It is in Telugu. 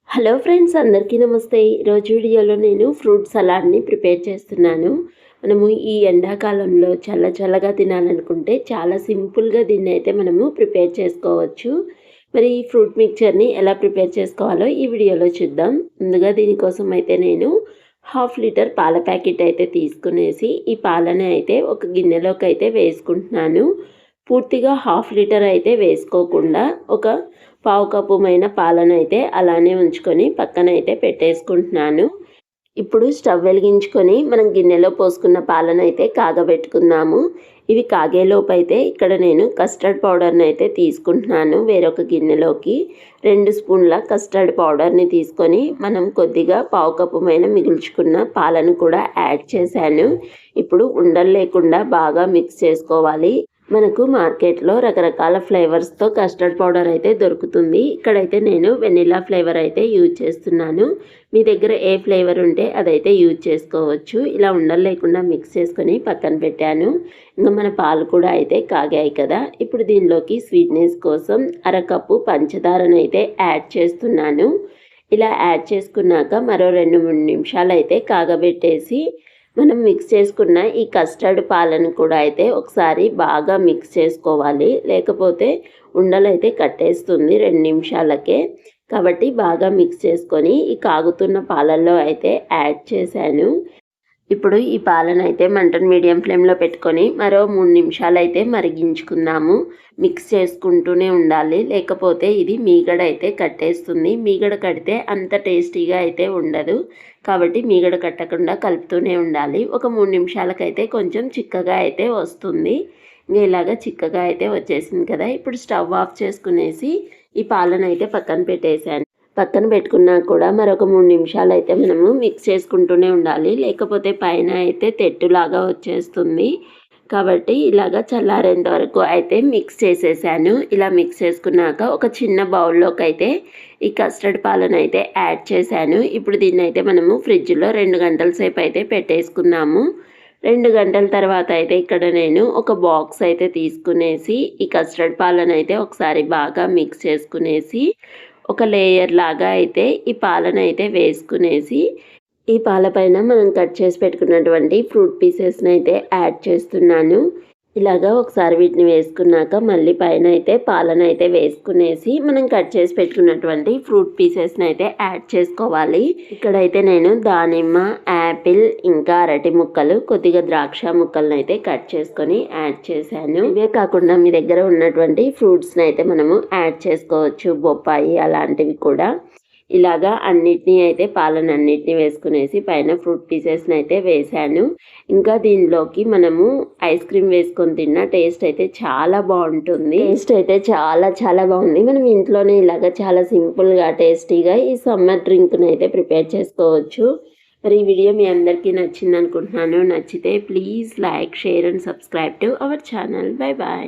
హలో ఫ్రెండ్స్, అందరికీ నమస్తే. ఈరోజు వీడియోలో నేను ఫ్రూట్ సలాడ్ని ప్రిపేర్ చేస్తున్నాను. మనము ఈ ఎండాకాలంలో చల్లగా తినాలనుకుంటే చాలా సింపుల్గా దీన్ని అయితే మనము ప్రిపేర్ చేసుకోవచ్చు. మరి ఈ ఫ్రూట్ మిక్చర్ని ఎలా ప్రిపేర్ చేసుకోవాలో ఈ వీడియోలో చూద్దాం. ముందుగా దీనికోసం అయితే నేను 1/2 లీటర్ పాల ప్యాకెట్ అయితే తీసుకునేసి ఈ పాలని అయితే ఒక గిన్నెలోకి అయితే వేసుకుంటున్నాను. పూర్తిగా 1/2 లీటర్ అయితే వేసుకోకుండా ఒక పావు కప్పుమైన పాలనైతే అలానే ఉంచుకొని పక్కనైతే పెట్టేసుకుంటున్నాను. ఇప్పుడు స్టవ్ వెలిగించుకొని మనం గిన్నెలో పోసుకున్న పాలనైతే కాగబెట్టుకుందాము. ఇవి కాగేలోపు అయితే ఇక్కడ నేను కస్టర్డ్ పౌడర్ని అయితే తీసుకుంటున్నాను. వేరొక గిన్నెలోకి 2 స్పూన్ల కస్టర్డ్ పౌడర్ని తీసుకొని మనం కొద్దిగా పావు కప్పుమైన మిగుల్చుకున్న పాలను కూడా యాడ్ చేశాను. ఇప్పుడు ఉండలు లేకుండా బాగా మిక్స్ చేసుకోవాలి. మనకు మార్కెట్లో రకరకాల ఫ్లేవర్స్తో కస్టర్డ్ పౌడర్ అయితే దొరుకుతుంది. ఇక్కడైతే నేను వెనిలా ఫ్లేవర్ అయితే యూజ్ చేస్తున్నాను. మీ దగ్గర ఏ ఫ్లేవర్ ఉంటే అదైతే యూజ్ చేసుకోవచ్చు. ఇలా ఉండలు లేకుండా మిక్స్ చేసుకొని పక్కన పెట్టాను. ఇంకా మన పాలు కూడా అయితే కాగాయి కదా. ఇప్పుడు దీనిలోకి స్వీట్నెస్ కోసం 1/2 కప్పు పంచదారను అయితే యాడ్ చేస్తున్నాను. ఇలా యాడ్ చేసుకున్నాక మరో 2-3 నిమిషాలు అయితే కాగబెట్టేసి మనం మిక్స్ చేసుకున్న ఈ కస్టర్డ్ పాలను కూడా అయితే ఒకసారి బాగా మిక్స్ చేసుకోవాలి. లేకపోతే ఉండలు అయితే కట్టేస్తుంది 2 నిమిషాలకే. కాబట్టి బాగా మిక్స్ చేసుకొని ఈ కాగుతున్న పాలల్లో అయితే యాడ్ చేశాను. ఇప్పుడు ఈ పాలను అయితే మంటను మీడియం ఫ్లేమ్లో పెట్టుకొని మరో 3 నిమిషాలు అయితే మరిగించుకుందాము. మిక్స్ చేసుకుంటూనే ఉండాలి, లేకపోతే ఇది మీగడ అయితే కట్టేస్తుంది. మీగడ కడితే అంత టేస్టీగా అయితే ఉండదు. కాబట్టి మీగడ కట్టకుండా కలుపుతూనే ఉండాలి. ఒక 3 నిమిషాలకైతే కొంచెం చిక్కగా అయితే వస్తుంది. ఇంకా ఇలాగా చిక్కగా అయితే వచ్చేసింది కదా. ఇప్పుడు స్టవ్ ఆఫ్ చేసుకునేసి ఈ పాలను అయితే పక్కన పెట్టేశాను. పక్కన పెట్టుకున్నా కూడా మరొక 3 నిమిషాలు అయితే మనము మిక్స్ చేసుకుంటూనే ఉండాలి. లేకపోతే పైన అయితే తెట్టులాగా వచ్చేస్తుంది. కాబట్టి ఇలాగ చల్లారేంత వరకు అయితే మిక్స్ చేసేసాను. ఇలా మిక్స్ చేసుకున్నాక ఒక చిన్న బౌల్లోకి అయితే ఈ కస్టర్డ్ పాలను అయితే యాడ్ చేశాను. ఇప్పుడు దీన్ని అయితే మనము ఫ్రిడ్జ్లో 2 గంటల సేపు అయితే పెట్టేసుకున్నాము. 2 గంటల తర్వాత అయితే ఇక్కడ నేను ఒక బాక్స్ అయితే తీసుకునేసి ఈ కస్టర్డ్ పాలను అయితే ఒకసారి బాగా మిక్స్ చేసుకునేసి ఒక లేయర్ లాగా అయితే ఈ పాలను అయితే వేసుకునేసి ఈ పాలపైన మనం కట్ చేసి పెట్టుకున్నటువంటి ఫ్రూట్ పీసెస్ని అయితే యాడ్ చేస్తున్నాను. ఇలాగా ఒకసారి వీటిని వేసుకున్నాక మళ్ళీ పైన అయితే పాలను అయితే వేసుకునేసి మనం కట్ చేసి పెట్టుకున్నటువంటి ఫ్రూట్ పీసెస్ని అయితే యాడ్ చేసుకోవాలి. ఇక్కడైతే నేను దానిమ్మ, యాపిల్, ఇంకా అరటి ముక్కలు, కొద్దిగా ద్రాక్ష ముక్కలను అయితే కట్ చేసుకొని యాడ్ చేశాను. ఇవే కాకుండా మీ దగ్గర ఉన్నటువంటి ఫ్రూట్స్ని అయితే మనము యాడ్ చేసుకోవచ్చు, బొప్పాయి అలాంటివి కూడా. ఇలాగా అన్నిటినీ అయితే పాలనన్నిటినీ వేసుకునేసి పైన ఫ్రూట్ పీసెస్ని అయితే వేసాను. ఇంకా దీనిలోకి మనము ఐస్ క్రీమ్ వేసుకొని తిన్న టేస్ట్ అయితే చాలా బాగుంటుంది. టేస్ట్ అయితే చాలా బాగుంది. మనం ఇంట్లోనే ఇలాగా చాలా సింపుల్గా టేస్టీగా ఈ సమ్మర్ డ్రింక్ని అయితే ప్రిపేర్ చేసుకోవచ్చు. మరి ఈ వీడియో మీ అందరికీ నచ్చింది అనుకుంటున్నాను. నచ్చితే please like, share and subscribe to our channel. Bye bye.